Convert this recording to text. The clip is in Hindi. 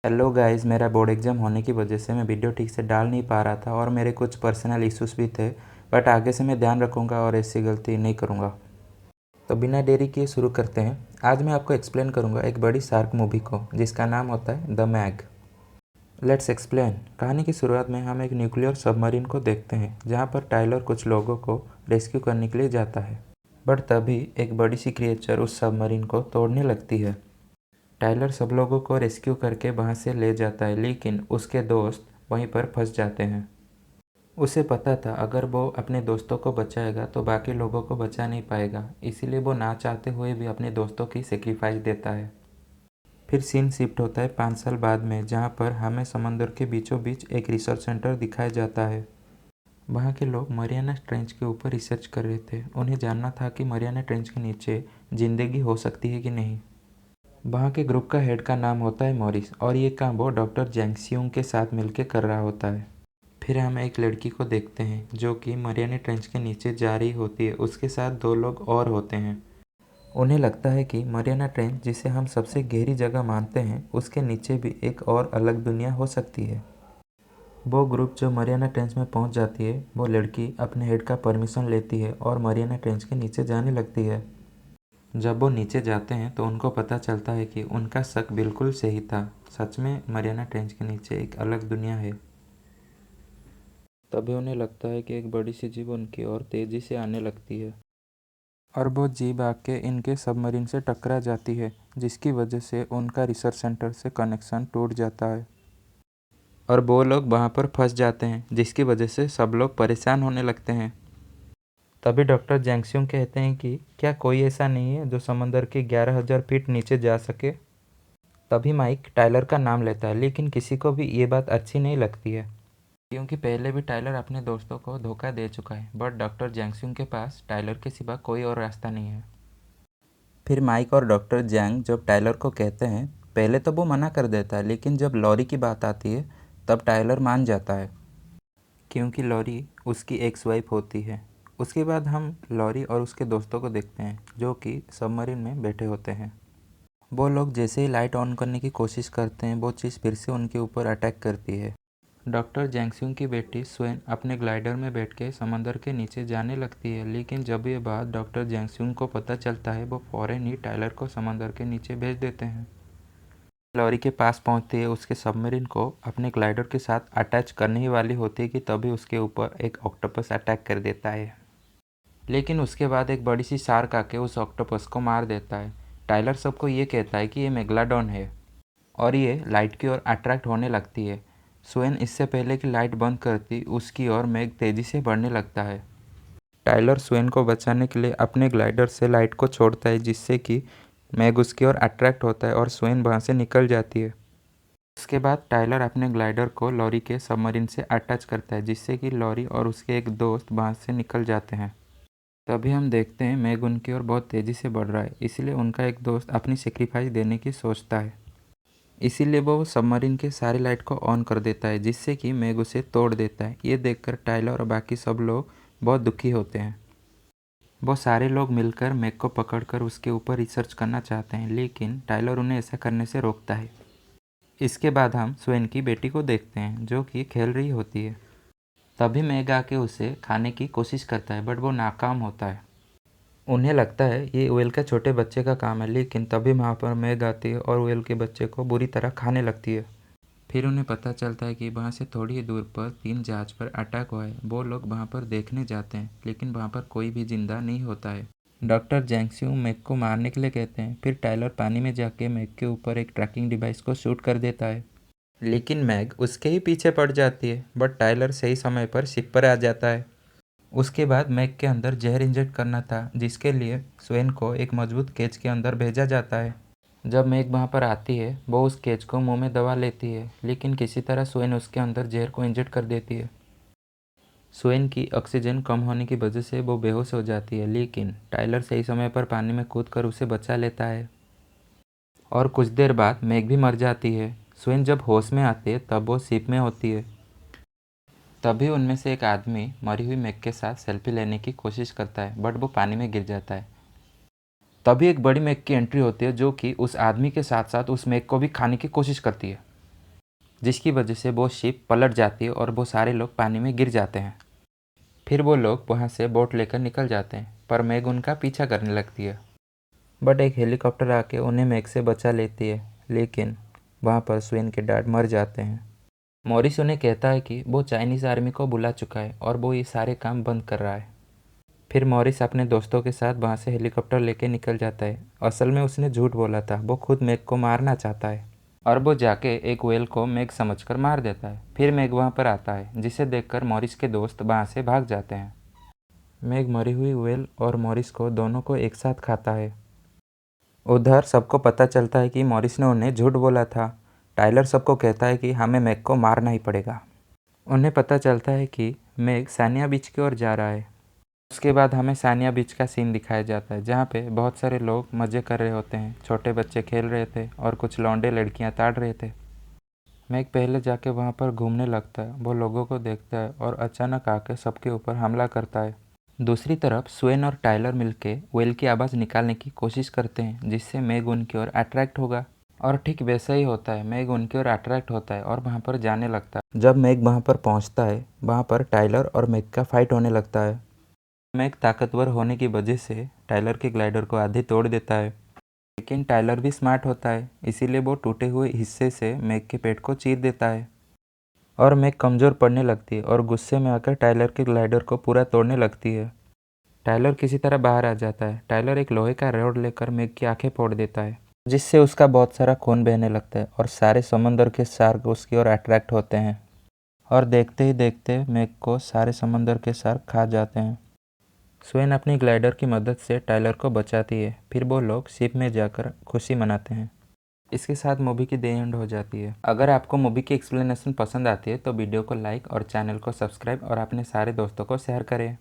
हेलो गाइस, मेरा बोर्ड एग्ज़ाम होने की वजह से मैं वीडियो ठीक से डाल नहीं पा रहा था और मेरे कुछ पर्सनल इश्यूज़ भी थे। बट आगे से मैं ध्यान रखूँगा और ऐसी गलती नहीं करूँगा। तो बिना देरी किए शुरू करते हैं। आज मैं आपको एक्सप्लेन करूँगा एक बड़ी शार्क मूवी को जिसका नाम होता है द मैग। Let's explain. कहानी की शुरुआत में हम एक न्यूक्लियर सबमरीन को देखते हैं जहाँ पर टाइलर कुछ लोगों को रेस्क्यू करने के लिए जाता है। बट तभी एक बड़ी सी क्रिएचर उस सबमरीन को तोड़ने लगती है। टाइलर सब लोगों को रेस्क्यू करके वहाँ से ले जाता है, लेकिन उसके दोस्त वहीं पर फंस जाते हैं। उसे पता था अगर वो अपने दोस्तों को बचाएगा तो बाकी लोगों को बचा नहीं पाएगा, इसीलिए वो ना चाहते हुए भी अपने दोस्तों की सेक्रीफाइस देता है। फिर सीन शिफ्ट होता है 5 साल बाद में, जहाँ पर हमें समंदर के बीचों बीच एक रिसर्च सेंटर दिखाया जाता है। वहाँ के लोग मरियाना ट्रेंच के ऊपर रिसर्च कर रहे थे। उन्हें जानना था कि मरियाना ट्रेंच के नीचे ज़िंदगी हो सकती है कि नहीं। वहाँ के ग्रुप का हेड का नाम होता है मॉरिस और ये काम वो डॉक्टर जैंगसियोंग के साथ मिलकर कर रहा होता है। फिर हम एक लड़की को देखते हैं जो कि मरियाना ट्रेंच के नीचे जा रही होती है। उसके साथ 2 लोग और होते हैं। उन्हें लगता है कि मरियाना ट्रेंच, जिसे हम सबसे गहरी जगह मानते हैं, उसके नीचे भी एक और अलग दुनिया हो सकती है। वो ग्रुप जो मरियाना ट्रेंच में पहुंच जाती है, वो लड़की अपने हेड का परमिशन लेती है और मरियाना ट्रेंच के नीचे जाने लगती है। जब वो नीचे जाते हैं तो उनको पता चलता है कि उनका शक बिल्कुल सही था। सच में मरियाना ट्रेंच के नीचे एक अलग दुनिया है। तभी उन्हें लगता है कि एक बड़ी सी जीव उनकी ओर तेज़ी से आने लगती है और वो जीव आके इनके सबमरीन से टकरा जाती है, जिसकी वजह से उनका रिसर्च सेंटर से कनेक्शन टूट जाता है और वो लोग वहाँ पर फंस जाते हैं, जिसकी वजह से सब लोग परेशान होने लगते हैं। तभी डॉक्टर जैंगसियोंग कहते हैं कि क्या कोई ऐसा नहीं है जो समंदर के 11,000 फीट नीचे जा सके। तभी माइक टाइलर का नाम लेता है, लेकिन किसी को भी ये बात अच्छी नहीं लगती है, क्योंकि पहले भी टाइलर अपने दोस्तों को धोखा दे चुका है। बट डॉक्टर जैंगसियोंग के पास टाइलर के सिवा कोई और रास्ता नहीं है। फिर माइक और डॉक्टर जैंग जब टाइलर को कहते हैं, पहले तो वो मना कर देता है, लेकिन जब लॉरी की बात आती है तब टाइलर मान जाता है, क्योंकि लॉरी उसकी एक्स वाइफ होती है। उसके बाद हम लॉरी और उसके दोस्तों को देखते हैं जो कि सबमरीन में बैठे होते हैं। वो लोग जैसे ही लाइट ऑन करने की कोशिश करते हैं, वो चीज़ फिर से उनके ऊपर अटैक करती है। डॉक्टर जैंगसियोंग की बेटी स्वेन अपने ग्लाइडर में बैठ के समंदर के नीचे जाने लगती है, लेकिन जब ये बात डॉक्टर जैंगसियोंग को पता चलता है, वो फ़ौरन ही टाइलर को समंदर के नीचे भेज देते हैं। लॉरी के पास पहुंचती है, उसके सबमरीन को अपने ग्लाइडर के साथ अटैच करने ही वाली होती है कि तभी उसके ऊपर एक ऑक्टोपस अटैक कर देता है। लेकिन उसके बाद एक बड़ी सी शार्क आके उस ऑक्टोपस को मार देता है। टाइलर सबको ये कहता है कि ये मेगलाडॉन है और ये लाइट की ओर अट्रैक्ट होने लगती है। स्वेन इससे पहले कि लाइट बंद करती, उसकी ओर मेघ तेज़ी से बढ़ने लगता है। टाइलर स्वेन को बचाने के लिए अपने ग्लाइडर से लाइट को छोड़ता है, जिससे कि मेघ उसकी ओर अट्रैक्ट होता है और स्वेन वहाँ से निकल जाती है। उसके बाद टाइलर अपने ग्लाइडर को लॉरी के सबमरीन से अटैच करता है, जिससे कि लॉरी और उसके एक दोस्त वहाँ से निकल जाते हैं। तभी हम देखते हैं मेघ उनकी ओर बहुत तेज़ी से बढ़ रहा है, इसलिए उनका एक दोस्त अपनी सेक्रीफाइस देने की सोचता है। इसीलिए वो सबमरीन के सारी लाइट को ऑन कर देता है, जिससे कि मेघ उसे तोड़ देता है। ये देखकर टाइलर और बाकी सब लोग बहुत दुखी होते हैं। वो सारे लोग मिलकर मेघ को पकड़कर उसके ऊपर रिसर्च करना चाहते हैं, लेकिन टाइलर उन्हें ऐसा करने से रोकता है। इसके बाद हम स्वेन की बेटी को देखते हैं जो कि खेल रही होती है। तभी मेघ आके उसे खाने की कोशिश करता है, बट वो नाकाम होता है। उन्हें लगता है ये व्हेल के छोटे बच्चे का काम है, लेकिन तभी वहाँ पर मेघ आती है और व्हेल के बच्चे को बुरी तरह खाने लगती है। फिर उन्हें पता चलता है कि वहाँ से थोड़ी ही दूर पर 3 जहाज पर अटैक हुआ है। वो लोग वहाँ पर देखने जाते हैं, लेकिन वहाँ पर कोई भी जिंदा नहीं होता है। डॉक्टर जैंगसियोंग मेघ को मारने के लिए कहते हैं। फिर टाइलर पानी में जाके मेघ के ऊपर एक ट्रैकिंग डिवाइस को शूट कर देता है, लेकिन मैग उसके ही पीछे पड़ जाती है। बट टाइलर सही समय पर शिप पर आ जाता है। उसके बाद मैग के अंदर जहर इंजेक्ट करना था, जिसके लिए स्वेन को एक मजबूत केज के अंदर भेजा जाता है। जब मैग वहाँ पर आती है, वो उस केज को मुंह में दबा लेती है, लेकिन किसी तरह स्वेन उसके अंदर जहर को इंजेक्ट कर देती है। स्वेन की ऑक्सीजन कम होने की वजह से वो बेहोश हो जाती है, लेकिन टाइलर सही समय पर पानी में कूदकर उसे बचा लेता है और कुछ देर बाद मैग भी मर जाती है। स्वेन जब होश में आती है तब वो शिप में होती है। तभी उनमें से एक आदमी मरी हुई मेघ के साथ सेल्फी लेने की कोशिश करता है, बट वो पानी में गिर जाता है। तभी एक बड़ी मेघ की एंट्री होती है जो कि उस आदमी के साथ साथ उस मेघ को भी खाने की कोशिश करती है। जिसकी वजह से वो शिप पलट जाती है और वो सारे लोग पानी में गिर जाते हैं। फिर वो लोग वहाँ से बोट लेकर निकल जाते हैं, पर मैग उनका पीछा करने लगती है। बट एक हेलीकॉप्टर आके उन्हें मैग से बचा लेती है, लेकिन वहाँ पर स्वेन के डैड मर जाते हैं। मॉरिस उन्हें कहता है कि वो चाइनीज़ आर्मी को बुला चुका है और वो ये सारे काम बंद कर रहा है। फिर मॉरिस अपने दोस्तों के साथ वहाँ से हेलीकॉप्टर लेके निकल जाता है। असल में उसने झूठ बोला था, वो खुद मैग को मारना चाहता है और वो जाके एक व्हेल को मैग समझकर मार देता है। फिर मैग वहाँ पर आता है, जिसे देखकर मॉरिस के दोस्त वहाँ से भाग जाते हैं। मैग मरी हुई व्हेल और मॉरिस को दोनों को एक साथ खाता है। उधर सबको पता चलता है कि मॉरिस ने उन्हें झूठ बोला था। टाइलर सबको कहता है कि हमें मैग को मारना ही पड़ेगा। उन्हें पता चलता है कि मैग सानिया बीच की ओर जा रहा है। उसके बाद हमें सानिया बीच का सीन दिखाया जाता है, जहाँ पे बहुत सारे लोग मज़े कर रहे होते हैं। छोटे बच्चे खेल रहे थे और कुछ लौंडे लड़कियाँ ताड़ रहे थे। मैग पहले जाके वहाँ पर घूमने लगता है, वो लोगों को देखता है और अचानक आके सबके ऊपर हमला करता है। दूसरी तरफ स्वेन और टाइलर मिलके व्हेल की आवाज़ निकालने की कोशिश करते हैं, जिससे मैग उनकी ओर अट्रैक्ट होगा। और ठीक वैसा ही होता है, मैग उनकी ओर अट्रैक्ट होता है और वहाँ पर जाने लगता है। जब मैग वहाँ पर पहुँचता है, वहाँ पर टाइलर और मैग का फाइट होने लगता है। मैग ताकतवर होने की वजह से टाइलर के ग्लाइडर को आधे तोड़ देता है, लेकिन टाइलर भी स्मार्ट होता है, इसीलिए वो टूटे हुए हिस्से से मैग के पेट को चीर देता है और मैग कमज़ोर पड़ने लगती है और गुस्से में आकर टाइलर के ग्लाइडर को पूरा तोड़ने लगती है। टाइलर किसी तरह बाहर आ जाता है। टाइलर एक लोहे का रॉड लेकर मैग की आंखें फोड़ देता है, जिससे उसका बहुत सारा खून बहने लगता है और सारे समंदर के शार्क उसकी ओर अट्रैक्ट होते हैं और देखते ही देखते मैग को सारे समंदर के शार्क खा जाते हैं। स्वेन अपनी ग्लाइडर की मदद से टाइलर को बचाती है। फिर वो लोग शिप में जाकर खुशी मनाते हैं। इसके साथ मूवी की द एंड हो जाती है। अगर आपको मूवी की एक्सप्लेनेशन पसंद आती है तो वीडियो को लाइक और चैनल को सब्सक्राइब और अपने सारे दोस्तों को शेयर करें।